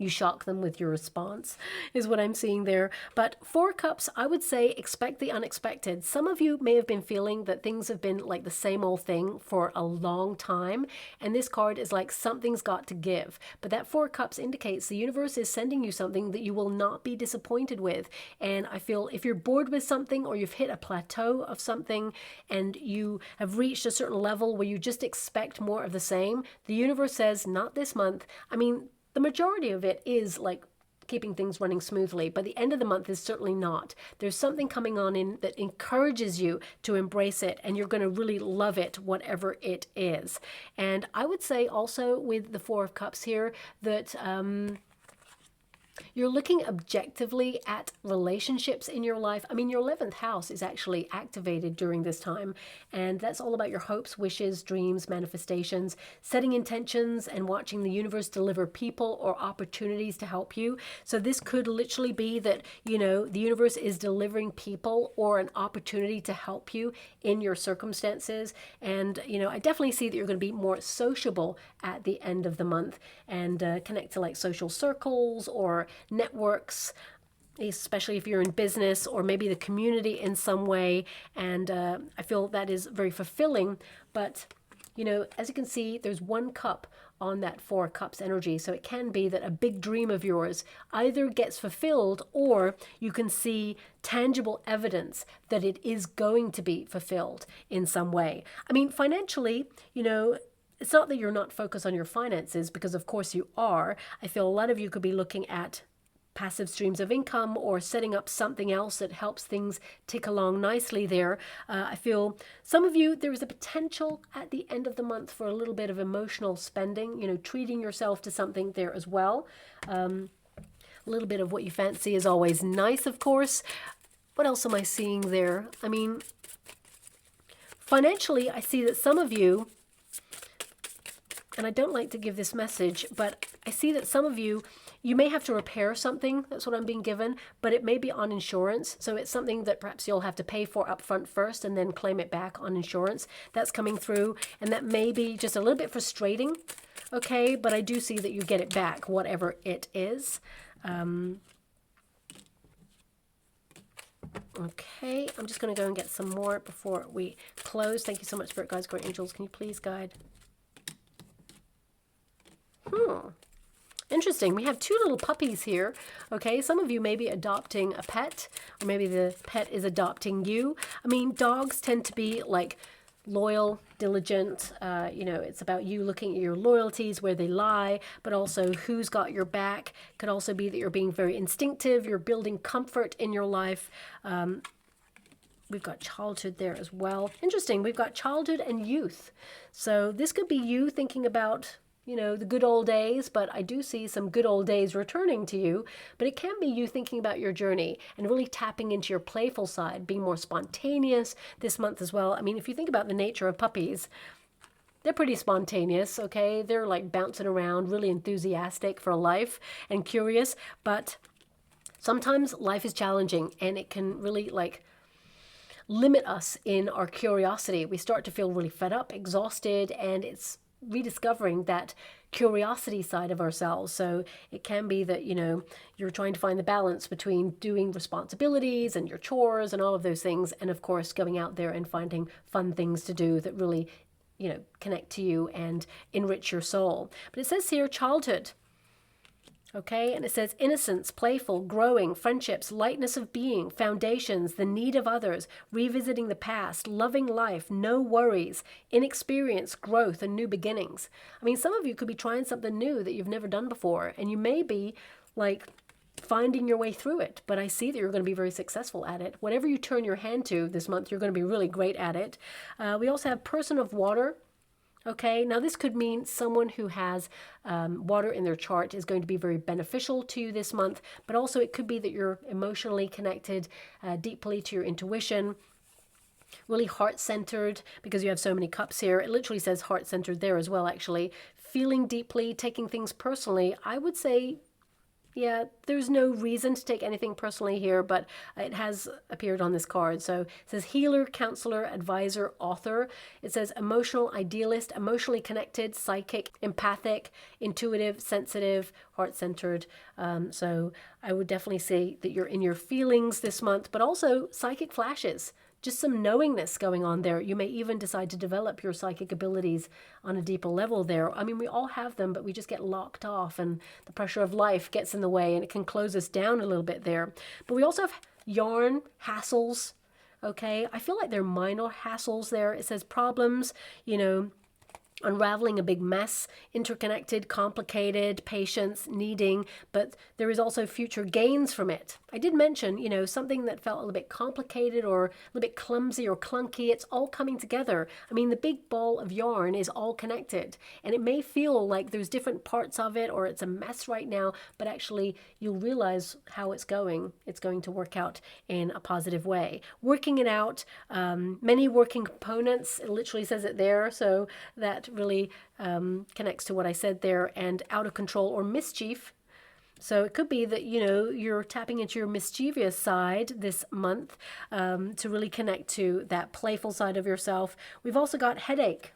you shock them with your response is what I'm seeing there. But Four Cups, I would say expect the unexpected. Some of you may have been feeling that things have been like the same old thing for a long time. And this card is like something's got to give. But that Four Cups indicates the universe is sending you something that you will not be disappointed with. And I feel if you're bored with something or you've hit a plateau of something and you have reached a certain level where you just expect more of the same, the universe says, not this month. I mean, the majority of it is like keeping things running smoothly, but the end of the month is certainly not. There's something coming on in that encourages you to embrace it, and you're going to really love it, whatever it is. And I would say also with the Four of Cups here that you're looking objectively at relationships in your life. I mean, your 11th house is actually activated during this time, and that's all about your hopes, wishes, dreams, manifestations, setting intentions, and watching the universe deliver people or opportunities to help you. So this could literally be that, you know, the universe is delivering people or an opportunity to help you in your circumstances. And, you know, I definitely see that you're going to be more sociable at the end of the month and connect to like social circles or networks, especially if you're in business or maybe the community in some way. And I feel that is very fulfilling. But, you know, as you can see, there's one cup on that Four Cups energy. So it can be that a big dream of yours either gets fulfilled or you can see tangible evidence that it is going to be fulfilled in some way. I mean, financially, you know, it's not that you're not focused on your finances, because of course you are. I feel a lot of you could be looking at passive streams of income or setting up something else that helps things tick along nicely there. I feel some of you, there is a potential at the end of the month for a little bit of emotional spending, you know, treating yourself to something there as well. A little bit of what you fancy is always nice, of course. What else am I seeing there? I mean, financially, I see that some of you, and I don't like to give this message, but I see that some of you, you may have to repair something. That's what I'm being given, but it may be on insurance. So it's something that perhaps you'll have to pay for upfront first and then claim it back on insurance. That's coming through, and that may be just a little bit frustrating. Okay, but I do see that you get it back, whatever it is. Okay, I'm just going to go and get some more before we close. Thank you so much, Spirit Guides, Great Angels. Can you please guide? Interesting. We have two little puppies here. Okay, some of you may be adopting a pet, or maybe the pet is adopting you. I mean, dogs tend to be like loyal, diligent. You know, it's about you looking at your loyalties, where they lie, but also who's got your back. Could also be that you're being very instinctive. You're building comfort in your life. We've got childhood there as well. Interesting. We've got childhood and youth. So this could be you thinking about, you know, the good old days, but I do see some good old days returning to you. But it can be you thinking about your journey and really tapping into your playful side, being more spontaneous this month as well. I mean, if you think about the nature of puppies, they're pretty spontaneous, okay? They're like bouncing around, really enthusiastic for life and curious. But sometimes life is challenging, and it can really like limit us in our curiosity. We start to feel really fed up, exhausted, and it's rediscovering that curiosity side of ourselves. So it can be that, you know, you're trying to find the balance between doing responsibilities and your chores and all of those things, and of course going out there and finding fun things to do that really, you know, connect to you and enrich your soul. But it says here childhood. Okay, and it says innocence, playful, growing, friendships, lightness of being, foundations, the need of others, revisiting the past, loving life, no worries, inexperience, growth, and new beginnings. I mean, some of you could be trying something new that you've never done before, and you may be like finding your way through it, but I see that you're going to be very successful at it. Whatever you turn your hand to this month, you're going to be really great at it. We also have person of water. Okay, now this could mean someone who has water in their chart is going to be very beneficial to you this month, but also it could be that you're emotionally connected deeply to your intuition, really heart-centered, because you have so many cups here. It literally says heart-centered there as well, actually. Feeling deeply, taking things personally. I would say, yeah, there's no reason to take anything personally here, but it has appeared on this card. So it says healer, counselor, advisor, author. It says emotional, idealist, emotionally connected, psychic, empathic, intuitive, sensitive, heart-centered. So I would definitely say that you're in your feelings this month, but also psychic flashes. Just some knowingness going on there. You may even decide to develop your psychic abilities on a deeper level there. I mean, we all have them, but we just get locked off and the pressure of life gets in the way and it can close us down a little bit there. But we also have yarn, hassles, okay? I feel like they're minor hassles there. It says problems, you know, unraveling a big mess, interconnected, complicated, patience, needing, but there is also future gains from it. I did mention, you know, something that felt a little bit complicated or a little bit clumsy or clunky. It's all coming together. I mean, the big ball of yarn is all connected, and it may feel like there's different parts of it or it's a mess right now, but actually you'll realize how it's going. It's going to work out in a positive way. Working it out, many working components, it literally says it there, so that really connects to what I said there, and out of control or mischief. So it could be that, you know, you're tapping into your mischievous side this month to really connect to that playful side of yourself. We've also got headache.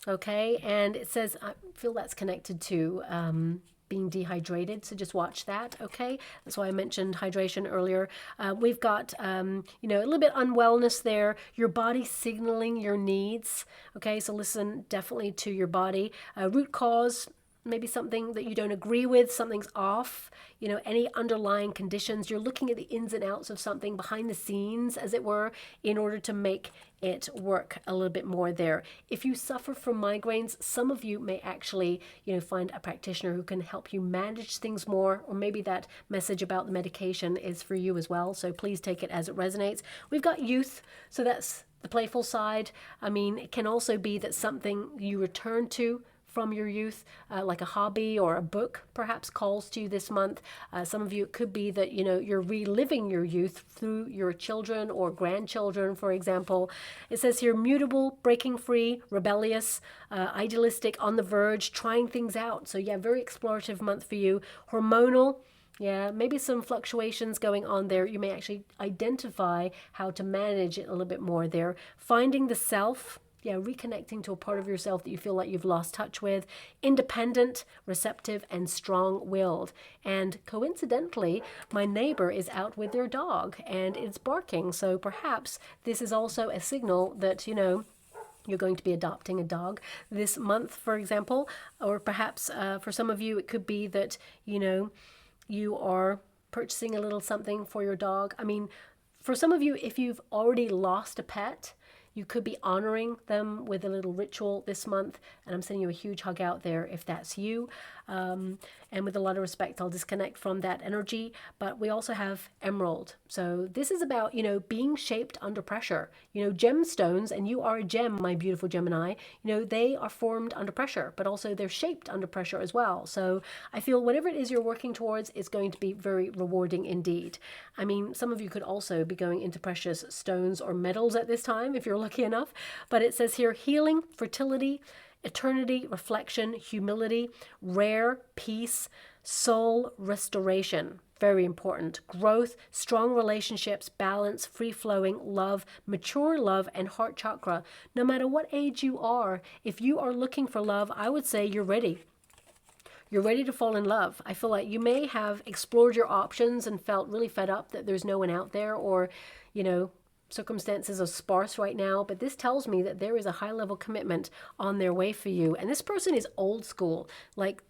Okay, and it says, I feel that's connected to being dehydrated, so just watch that. Okay, that's why I mentioned hydration earlier. We've got you know, a little bit unwellness there, your body signaling your needs. Okay, so listen definitely to your body. Root cause, maybe something that you don't agree with, something's off, you know, any underlying conditions. You're looking at the ins and outs of something behind the scenes, as it were, in order to make it work a little bit more there. If you suffer from migraines, some of you may actually, you know, find a practitioner who can help you manage things more, or maybe that message about the medication is for you as well. So please take it as it resonates. We've got youth, so that's the playful side. I mean, it can also be that something you return to from your youth, like a hobby or a book perhaps calls to you this month. Some of you, it could be that, you know, you're reliving your youth through your children or grandchildren, for example. It says here, mutable, breaking free, rebellious, idealistic, on the verge, trying things out. So yeah, very explorative month for you. Hormonal, yeah, maybe some fluctuations going on there. You may actually identify how to manage it a little bit more there. Finding the self, yeah, reconnecting to a part of yourself that you feel like you've lost touch with. Independent, receptive, and strong-willed. And coincidentally, my neighbor is out with their dog and it's barking. So perhaps this is also a signal that, you know, you're going to be adopting a dog this month, for example. Or perhaps for some of you, it could be that, you know, you are purchasing a little something for your dog. I mean, for some of you, if you've already lost a pet, you could be honoring them with a little ritual this month, and I'm sending you a huge hug out there if that's you. And with a lot of respect, I'll disconnect from that energy. But we also have emerald. So this is about, you know, being shaped under pressure. You know, gemstones, and you are a gem, my beautiful Gemini, you know, they are formed under pressure, but also they're shaped under pressure as well. So I feel whatever it is you're working towards is going to be very rewarding indeed. I mean, some of you could also be going into precious stones or metals at this time, if you're lucky enough. But it says here, healing, fertility, eternity, reflection, humility, rare, peace, soul restoration. Very important. Growth, strong relationships, balance, free-flowing love, mature love, and heart chakra. No matter what age you are, if you are looking for love, I would say you're ready. You're ready to fall in love. I feel like you may have explored your options and felt really fed up that there's no one out there, or, you know, circumstances are sparse right now, but this tells me that there is a high level commitment on their way for you. And this person is old school. Like,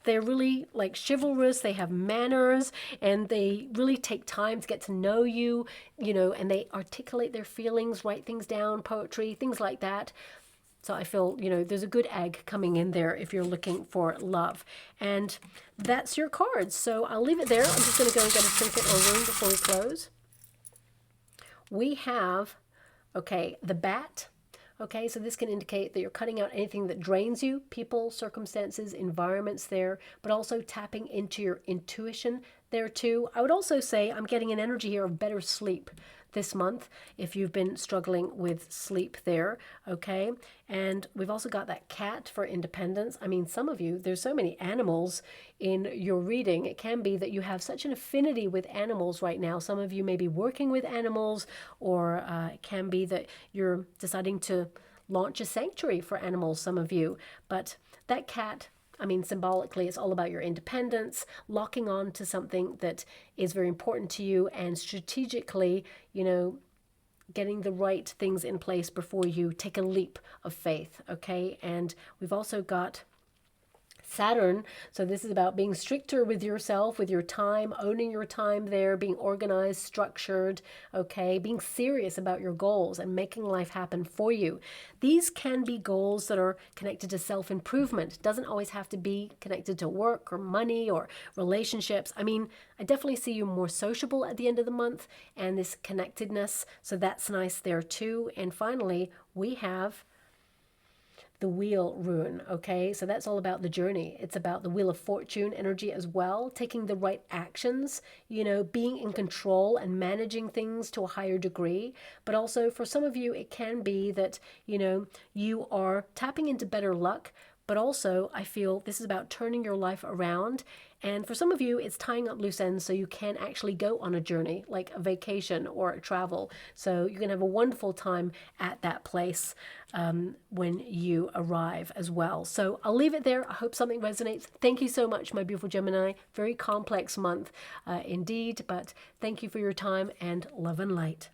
they're really like chivalrous, they have manners, and they really take time to get to know you, and they articulate their feelings, write things down, poetry, things like that. So I feel, there's a good egg coming in there if you're looking for love. And that's your cards. So I'll leave it there. I'm just going to go and get a trinket or rune before we close. We have, okay, the bat. Okay, so this can indicate that you're cutting out anything that drains you, people, circumstances, environments there, but also tapping into your intuition there too. I would also say I'm getting an energy here of better sleep this month if you've been struggling with sleep there, okay? And we've also got that cat for independence. I mean, some of you, there's so many animals in your reading. It can be that you have such an affinity with animals right now. Some of you may be working with animals, or it can be that you're deciding to launch a sanctuary for animals, some of you. But that cat, I mean, symbolically, it's all about your independence, locking on to something that is very important to you, and strategically, getting the right things in place before you take a leap of faith, okay? And we've also got Saturn. So this is about being stricter with yourself, with your time, owning your time there, being organized, structured, okay, being serious about your goals and making life happen for you. These can be goals that are connected to self-improvement. It doesn't always have to be connected to work or money or relationships. I mean, I definitely see you more sociable at the end of the month and this connectedness. So that's nice there too. And finally, we have the wheel rune, okay? So that's all about the journey. It's about the wheel of fortune energy as well, taking the right actions, being in control and managing things to a higher degree. But also for some of you, it can be that, you are tapping into better luck, but also I feel this is about turning your life around. And for some of you, it's tying up loose ends so you can actually go on a journey, like a vacation or a travel. So you can have a wonderful time at that place when you arrive as well. So I'll leave it there. I hope something resonates. Thank you so much, my beautiful Gemini. Very complex month indeed, but thank you for your time and love and light.